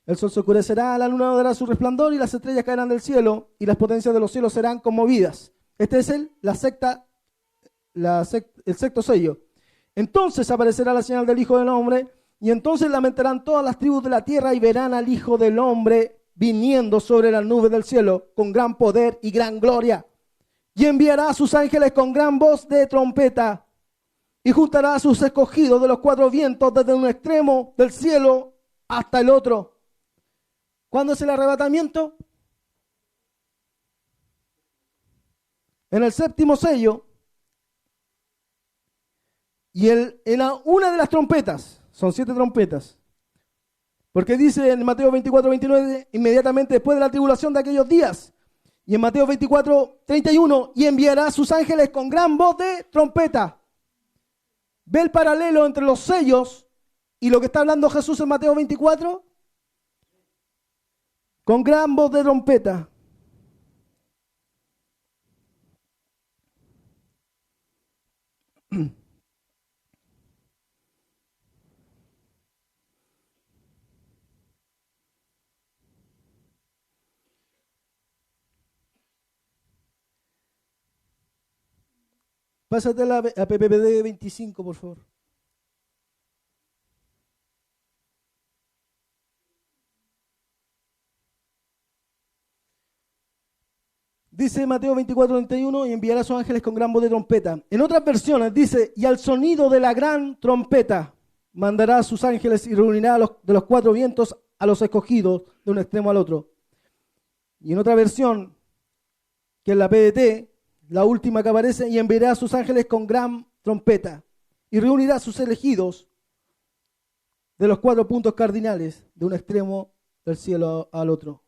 el sol se oscurecerá, la luna no dará su resplandor y las estrellas caerán del cielo y las potencias de los cielos serán conmovidas. Este es el sexto sello. Entonces aparecerá la señal del Hijo del Hombre y entonces lamentarán todas las tribus de la tierra y verán al Hijo del Hombre viniendo sobre las nubes del cielo con gran poder y gran gloria. Y enviará a sus ángeles con gran voz de trompeta y juntará a sus escogidos de los cuatro vientos desde un extremo del cielo hasta el otro. ¿Cuándo es el arrebatamiento? En el séptimo sello y una de las trompetas, son 7 trompetas, porque dice en Mateo 24:29, inmediatamente después de la tribulación de aquellos días, y en Mateo 24:31, y enviará a sus ángeles con gran voz de trompeta. ¿Ve el paralelo entre los sellos y lo que está hablando Jesús en Mateo 24? Con gran voz de trompeta. Pásate a PPD 25, por favor. Dice Mateo 24:31, y enviará a sus ángeles con gran voz de trompeta. En otras versiones dice, y al sonido de la gran trompeta mandará a sus ángeles y reunirá de los cuatro vientos a los escogidos de un extremo al otro. Y en otra versión, que es la PDT, la última que aparece, y enviará a sus ángeles con gran trompeta y reunirá a sus elegidos de los 4 puntos cardinales de un extremo del cielo al otro.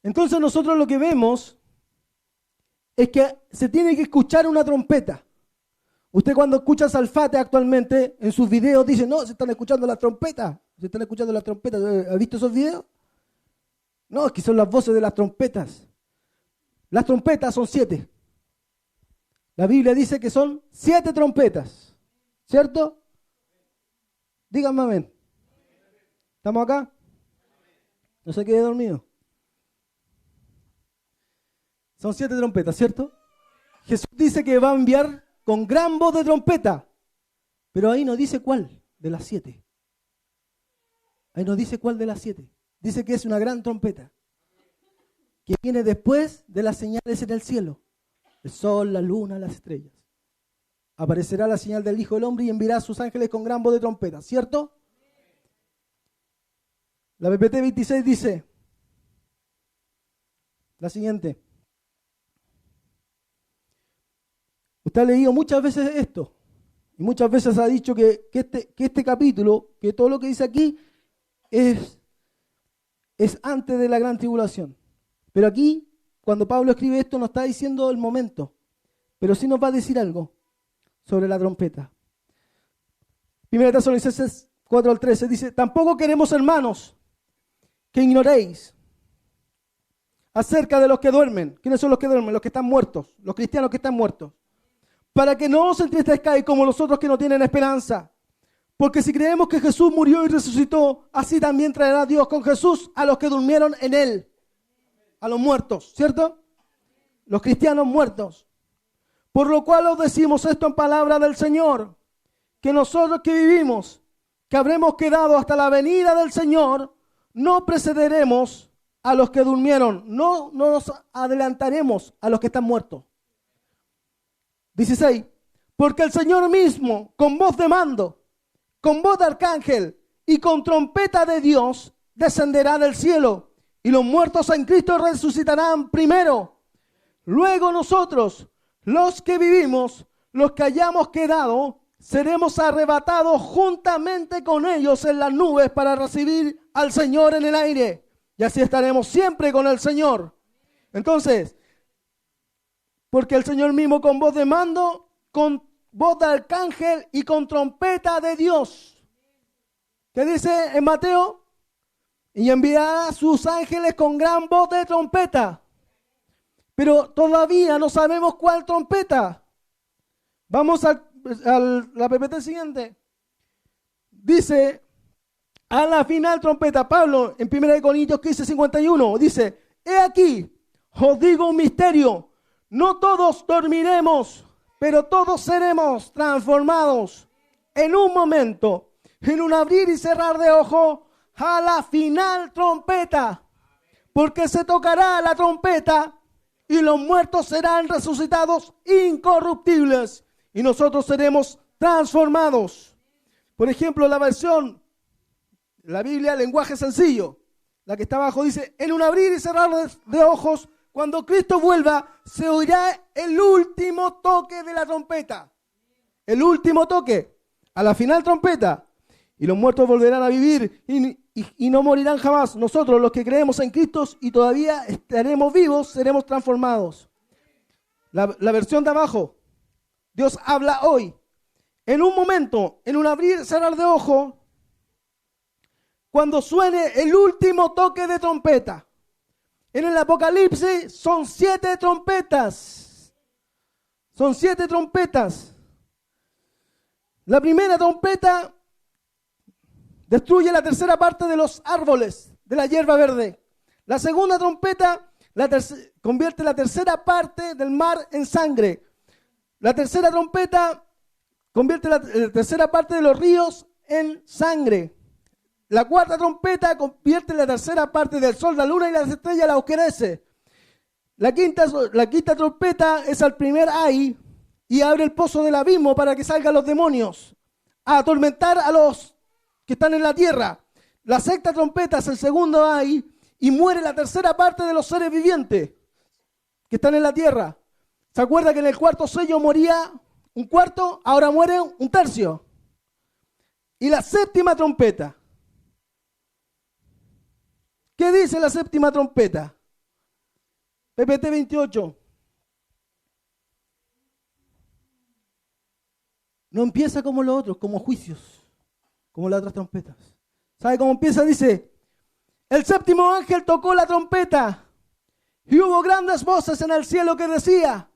Entonces nosotros lo que vemos es que se tiene que escuchar una trompeta. Usted cuando escucha Salfate actualmente en sus videos dice, no, se están escuchando las trompetas. Se están escuchando las trompetas. ¿Ha visto esos videos? No, es que son las voces de las trompetas. Las trompetas son 7. La Biblia dice que son 7 trompetas. ¿Cierto? Díganme amén. ¿Estamos acá? No se quede dormido. Son 7 trompetas, ¿cierto? Jesús dice que va a enviar con gran voz de trompeta, pero ahí no dice cuál de las 7. Ahí no dice cuál de las 7. Dice que es una gran trompeta, que viene después de las señales en el cielo. El sol, la luna, las estrellas. Aparecerá la señal del Hijo del Hombre y enviará a sus ángeles con gran voz de trompeta, ¿cierto? La PPT 26 dice la siguiente. Usted ha leído muchas veces esto y muchas veces ha dicho que este capítulo, que todo lo que dice aquí es antes de la gran tribulación. Pero aquí, cuando Pablo escribe esto, no está diciendo el momento, pero sí nos va a decir algo sobre la trompeta. 1 Tesalonicenses 4:13 dice, tampoco queremos, hermanos, que ignoréis acerca de los que duermen. ¿Quiénes son los que duermen? Los que están muertos, los cristianos que están muertos. Para que no os entristezcáis como los otros que no tienen esperanza. Porque si creemos que Jesús murió y resucitó, así también traerá Dios con Jesús a los que durmieron en él. A los muertos, ¿cierto? Los cristianos muertos. Por lo cual os decimos esto en palabra del Señor, que nosotros que vivimos, que habremos quedado hasta la venida del Señor, no precederemos a los que durmieron, no nos adelantaremos a los que están muertos. 16. Porque el Señor mismo, con voz de mando, con voz de arcángel y con trompeta de Dios, descenderá del cielo, y los muertos en Cristo resucitarán primero. Luego nosotros, los que vivimos, los que hayamos quedado, seremos arrebatados juntamente con ellos en las nubes para recibir al Señor en el aire. Y así estaremos siempre con el Señor. Entonces, porque el Señor mismo con voz de mando, con voz de arcángel y con trompeta de Dios. ¿Qué dice en Mateo? Y enviará a sus ángeles con gran voz de trompeta. Pero todavía no sabemos cuál trompeta. Vamos a la PPT siguiente. Dice, a la final trompeta, Pablo en 1 Corintios 15:51, dice, he aquí, os digo un misterio, no todos dormiremos, pero todos seremos transformados en un momento, en un abrir y cerrar de ojos, a la final trompeta, porque se tocará la trompeta y los muertos serán resucitados incorruptibles y nosotros seremos transformados. Por ejemplo, la versión, la Biblia, lenguaje sencillo, la que está abajo dice, en un abrir y cerrar de ojos, cuando Cristo vuelva, se oirá el último toque de la trompeta. El último toque, a la final trompeta. Y los muertos volverán a vivir y no morirán jamás. Nosotros, los que creemos en Cristo y todavía estaremos vivos, seremos transformados. La versión de abajo, Dios habla hoy. En un momento, en un abrir y cerrar de ojos, cuando suene el último toque de trompeta. En el Apocalipsis son 7 trompetas. Son 7 trompetas. La primera trompeta destruye la tercera parte de los árboles, de la hierba verde. La segunda trompeta convierte la tercera parte del mar en sangre. La tercera trompeta convierte la tercera parte de los ríos en sangre. La cuarta trompeta convierte la tercera parte del sol, la luna y las estrellas, la oscurece. La quinta trompeta es al primer ay y abre el pozo del abismo para que salgan los demonios a atormentar a los que están en la tierra. La sexta trompeta es el segundo ay y muere la tercera parte de los seres vivientes que están en la tierra. ¿Se acuerda que en el cuarto sello moría un cuarto? Ahora muere un tercio. Y la séptima trompeta. ¿Qué dice la séptima trompeta? PPT 28. No empieza como los otros, como juicios, como las otras trompetas. ¿Sabe cómo empieza? Dice, el séptimo ángel tocó la trompeta y hubo grandes voces en el cielo que decía,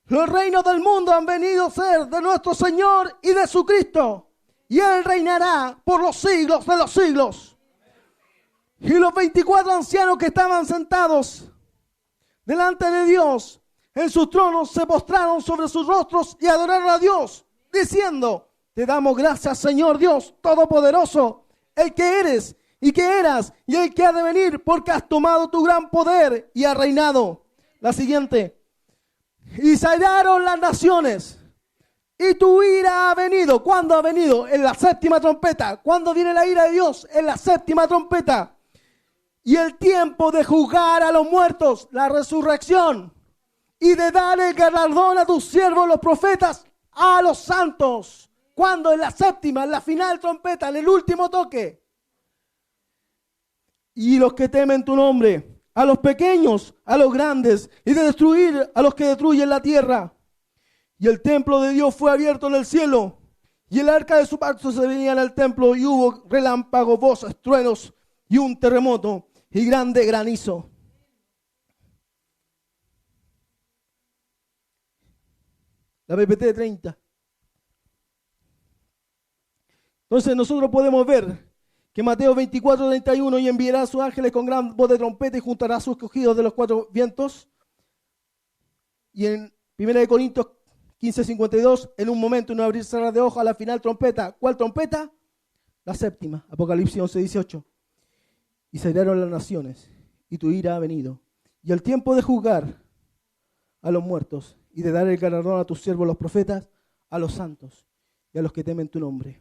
los reinos del mundo han venido a ser de nuestro Señor y de su Cristo, y Él reinará por los siglos de los siglos. Y los 24 ancianos que estaban sentados delante de Dios en sus tronos se postraron sobre sus rostros y adoraron a Dios, diciendo, te damos gracias, Señor Dios Todopoderoso, el que eres y que eras y el que ha de venir, porque has tomado tu gran poder y has reinado. La siguiente. Y se hallaron las naciones y tu ira ha venido. ¿Cuándo ha venido? En la séptima trompeta. ¿Cuándo viene la ira de Dios? En la séptima trompeta. Y el tiempo de juzgar a los muertos, la resurrección, y de dar el galardón a tus siervos los profetas, a los santos. ¿Cuándo? En la séptima, en la final trompeta, en el último toque. Y los que temen tu nombre, a los pequeños, a los grandes, y de destruir a los que destruyen la tierra. Y el templo de Dios fue abierto en el cielo, y el arca de su pacto se venía en el templo, y hubo relámpagos, voces, truenos, y un terremoto, y grande granizo. La PPT 30. Entonces nosotros podemos ver que Mateo 24:31, y enviará a sus ángeles con gran voz de trompeta y juntará a sus escogidos de los 4 vientos. Y en 1 Corintios 15:52, en un momento, en un abrir y cerrar de ojos, a la final trompeta. ¿Cuál trompeta? La séptima, Apocalipsis 11:18. Y se hallaron las naciones, y tu ira ha venido. Y el tiempo de juzgar a los muertos, y de dar el galardón a tus siervos los profetas, a los santos, y a los que temen tu nombre.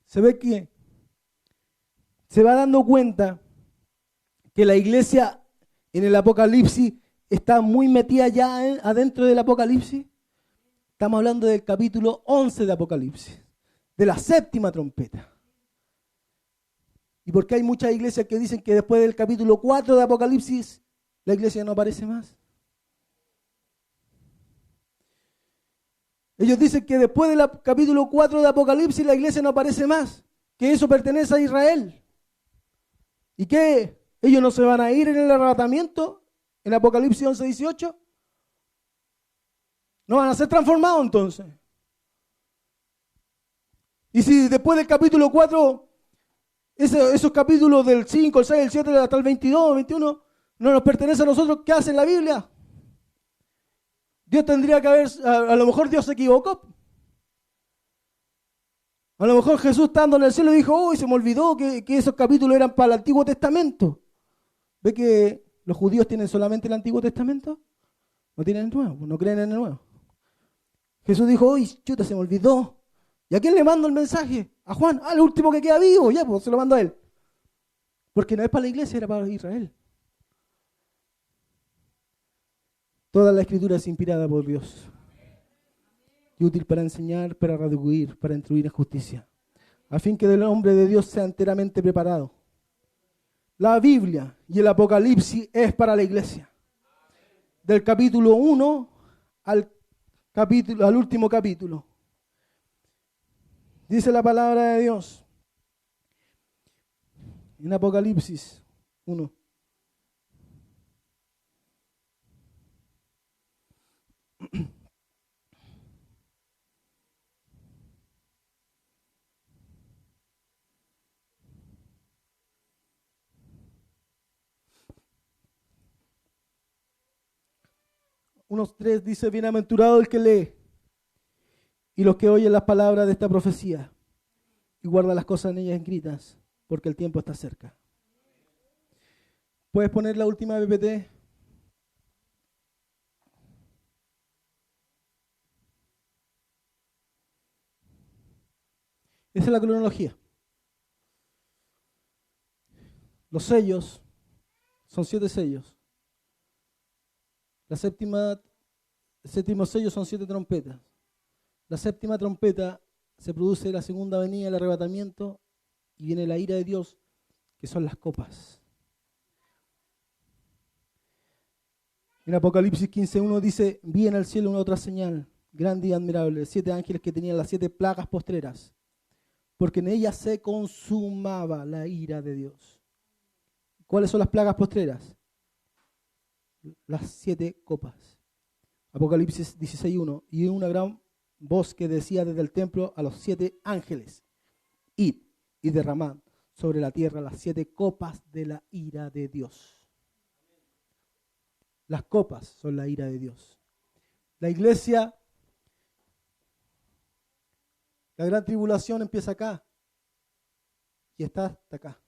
Se ve que se va dando cuenta que la iglesia en el Apocalipsis está muy metida ya adentro del Apocalipsis. Estamos hablando del capítulo 11 de Apocalipsis, de la séptima trompeta. Y porque hay muchas iglesias que dicen que después del capítulo 4 de Apocalipsis la iglesia no aparece más. Ellos dicen que después del capítulo 4 de Apocalipsis la iglesia no aparece más, que eso pertenece a Israel. ¿Y qué? ¿Ellos no se van a ir en el arrebatamiento? ¿En Apocalipsis 11:18? ¿No van a ser transformados entonces? Y si después del capítulo 4, esos capítulos del 5, el 6, el 7, hasta el 22, 21, no nos pertenecen a nosotros, ¿qué hace la Biblia? Dios tendría que haber, a lo mejor Dios se equivocó. A lo mejor Jesús estando en el cielo dijo, uy, se me olvidó que esos capítulos eran para el Antiguo Testamento. ¿Ve que los judíos tienen solamente el Antiguo Testamento? No tienen el Nuevo, no creen en el Nuevo. Jesús dijo, uy, chuta, se me olvidó. ¿Y a quién le mando el mensaje? A Juan, el último que queda vivo, ya, pues se lo mando a él. Porque no es para la iglesia, era para Israel. Toda la escritura es inspirada por Dios y útil para enseñar, para redarguir, para instruir en justicia, a fin que el hombre de Dios sea enteramente preparado. La Biblia y el Apocalipsis es para la iglesia. Del capítulo 1 al último capítulo. Dice la palabra de Dios en Apocalipsis 1. Unos 3 dice, bienaventurado el que lee y los que oyen las palabras de esta profecía y guarda las cosas en ellas escritas, porque el tiempo está cerca. ¿Puedes poner la última PPT? Esa es la cronología. Los sellos son 7 sellos. El séptimo sello son 7 trompetas. La séptima trompeta se produce la segunda venida, el arrebatamiento, y viene la ira de Dios, que son las copas. En Apocalipsis 15:1 dice, vi en el cielo una otra señal, grande y admirable, 7 ángeles que tenían las 7 plagas postreras, porque en ellas se consumaba la ira de Dios. ¿Cuáles son las plagas postreras? Las 7 copas. Apocalipsis 16:1, y una gran voz que decía desde el templo a los 7 ángeles, id y derramad sobre la tierra las 7 copas de la ira de Dios. Las copas son la ira de Dios. La iglesia, la gran tribulación empieza acá y está hasta acá.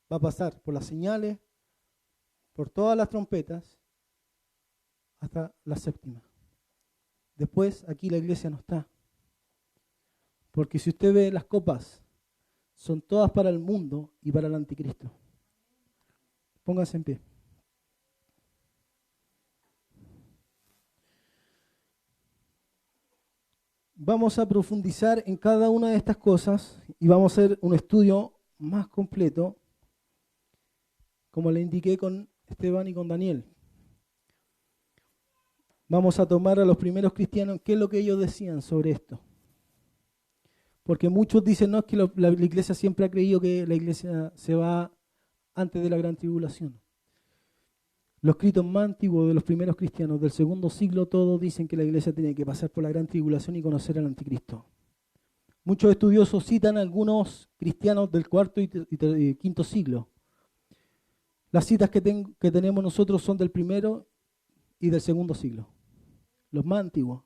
Va a pasar por las señales, por todas las trompetas, hasta la séptima. Después aquí la iglesia no está. Porque si usted ve las copas, son todas para el mundo y para el anticristo. Pónganse en pie. Vamos a profundizar en cada una de estas cosas y vamos a hacer un estudio más completo, como le indiqué con Esteban y con Daniel. Vamos a tomar a los primeros cristianos, qué es lo que ellos decían sobre esto. Porque muchos dicen, no, es que la iglesia siempre ha creído que la iglesia se va antes de la gran tribulación. Los escritos más antiguos de los primeros cristianos del segundo siglo, todos dicen que la iglesia tiene que pasar por la gran tribulación y conocer al anticristo. Muchos estudiosos citan a algunos cristianos del cuarto y quinto siglo. Las citas que tenemos nosotros son del primero y del segundo siglo, los más antiguos.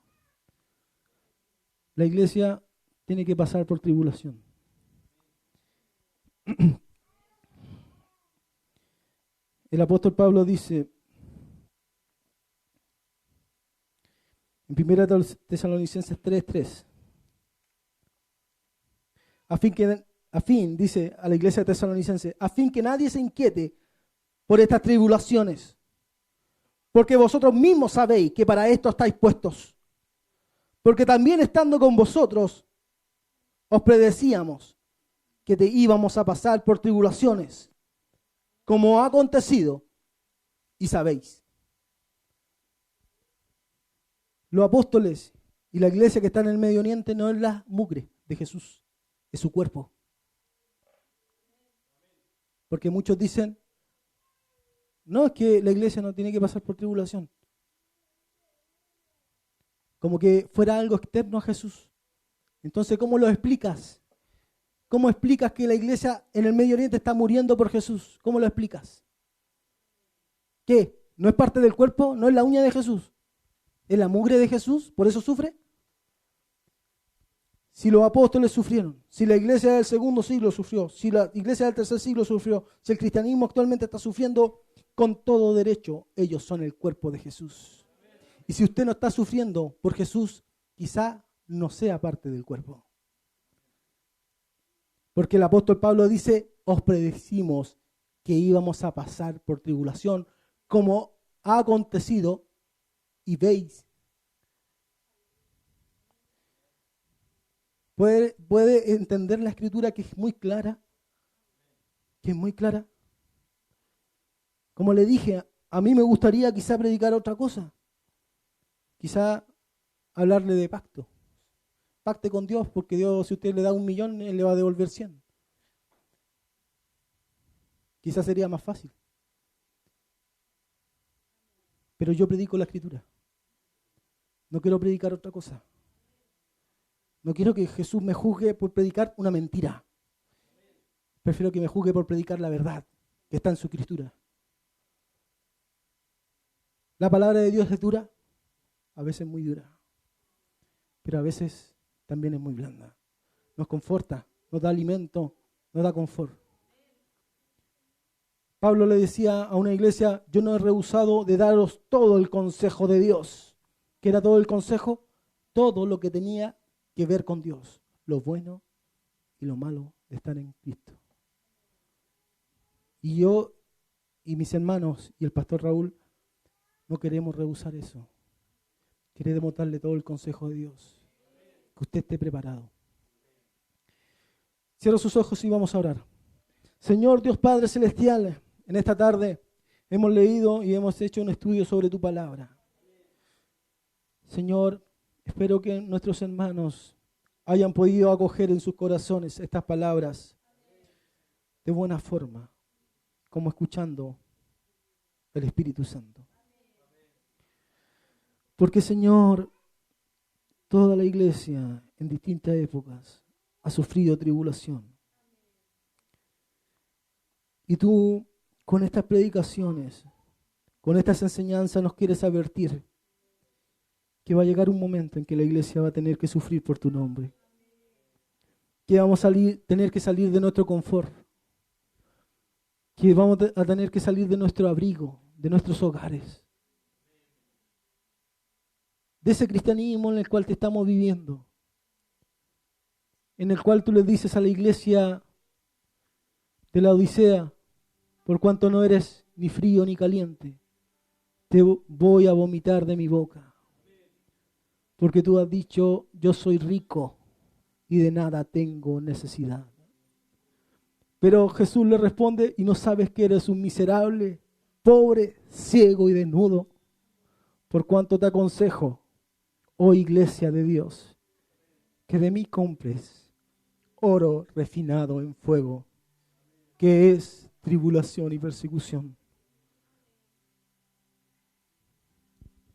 La iglesia tiene que pasar por tribulación. El apóstol Pablo dice en 1 Tesalonicenses 3:3, dice a la iglesia de Tesalonicenses, a fin que nadie se inquiete por estas tribulaciones, porque vosotros mismos sabéis que para esto estáis puestos, porque también estando con vosotros os predecíamos que íbamos a pasar por tribulaciones, como ha acontecido y sabéis. Los apóstoles y la iglesia que está en el Medio Oriente no es la mugre de Jesús, es su cuerpo. Porque muchos dicen, no, es que la iglesia no tiene que pasar por tribulación. Como que fuera algo externo a Jesús. Entonces, ¿cómo lo explicas? ¿Cómo explicas que la iglesia en el Medio Oriente está muriendo por Jesús? ¿Cómo lo explicas? ¿Qué? ¿No es parte del cuerpo? ¿No es la uña de Jesús? ¿Es la mugre de Jesús? ¿Por eso sufre? Si los apóstoles sufrieron, si la iglesia del segundo siglo sufrió, si la iglesia del tercer siglo sufrió, si el cristianismo actualmente está sufriendo, con todo derecho, ellos son el cuerpo de Jesús. Y si usted no está sufriendo por Jesús, quizá no sea parte del cuerpo. Porque el apóstol Pablo dice, os predecimos que íbamos a pasar por tribulación, como ha acontecido, y veis. ¿Puede entender la escritura que es muy clara? Que es muy clara. Como le dije, a mí me gustaría quizá predicar otra cosa. Quizá hablarle de pacto. Pacte con Dios, porque Dios, si usted le da 1 millón, Él le va a devolver 100. Quizá sería más fácil. Pero yo predico la escritura. No quiero predicar otra cosa. No quiero que Jesús me juzgue por predicar una mentira. Prefiero que me juzgue por predicar la verdad que está en su escritura. La palabra de Dios es dura, a veces muy dura, pero a veces también es muy blanda. Nos conforta, nos da alimento, nos da confort. Pablo le decía a una iglesia, yo no he rehusado de daros todo el consejo de Dios. ¿Qué era todo el consejo? Todo lo que tenía que ver con Dios, lo bueno y lo malo de estar en Cristo. Y yo y mis hermanos y el pastor Raúl no queremos rehusar eso. Queremos darle todo el consejo de Dios. Que usted esté preparado. Cierra sus ojos y vamos a orar. Señor Dios Padre Celestial, en esta tarde hemos leído y hemos hecho un estudio sobre tu palabra. Señor, espero que nuestros hermanos hayan podido acoger en sus corazones estas palabras de buena forma, como escuchando el Espíritu Santo. Porque, Señor, toda la iglesia en distintas épocas ha sufrido tribulación. Y tú, con estas predicaciones, con estas enseñanzas, nos quieres advertir que va a llegar un momento en que la iglesia va a tener que sufrir por tu nombre. Que vamos a tener que salir de nuestro confort. Que vamos a tener que salir de nuestro abrigo, de nuestros hogares. De ese cristianismo en el cual te estamos viviendo. En el cual tú le dices a la iglesia de la Odisea, por cuanto no eres ni frío ni caliente, te voy a vomitar de mi boca. Porque tú has dicho, yo soy rico y de nada tengo necesidad. Pero Jesús le responde, y no sabes que eres un miserable, pobre, ciego y desnudo. Por cuanto te aconsejo, oh iglesia de Dios, que de mí compres oro refinado en fuego, que es tribulación y persecución.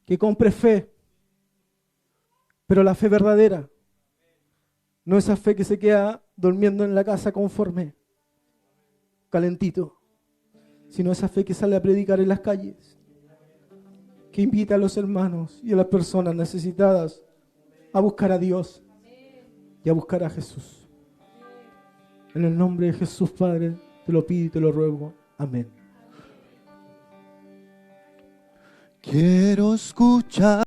Que compres fe, pero la fe verdadera, no esa fe que se queda durmiendo en la casa conforme, calentito, sino esa fe que sale a predicar en las calles, que invita a los hermanos y a las personas necesitadas a buscar a Dios y a buscar a Jesús. En el nombre de Jesús, Padre, te lo pido y te lo ruego. Amén. Quiero escuchar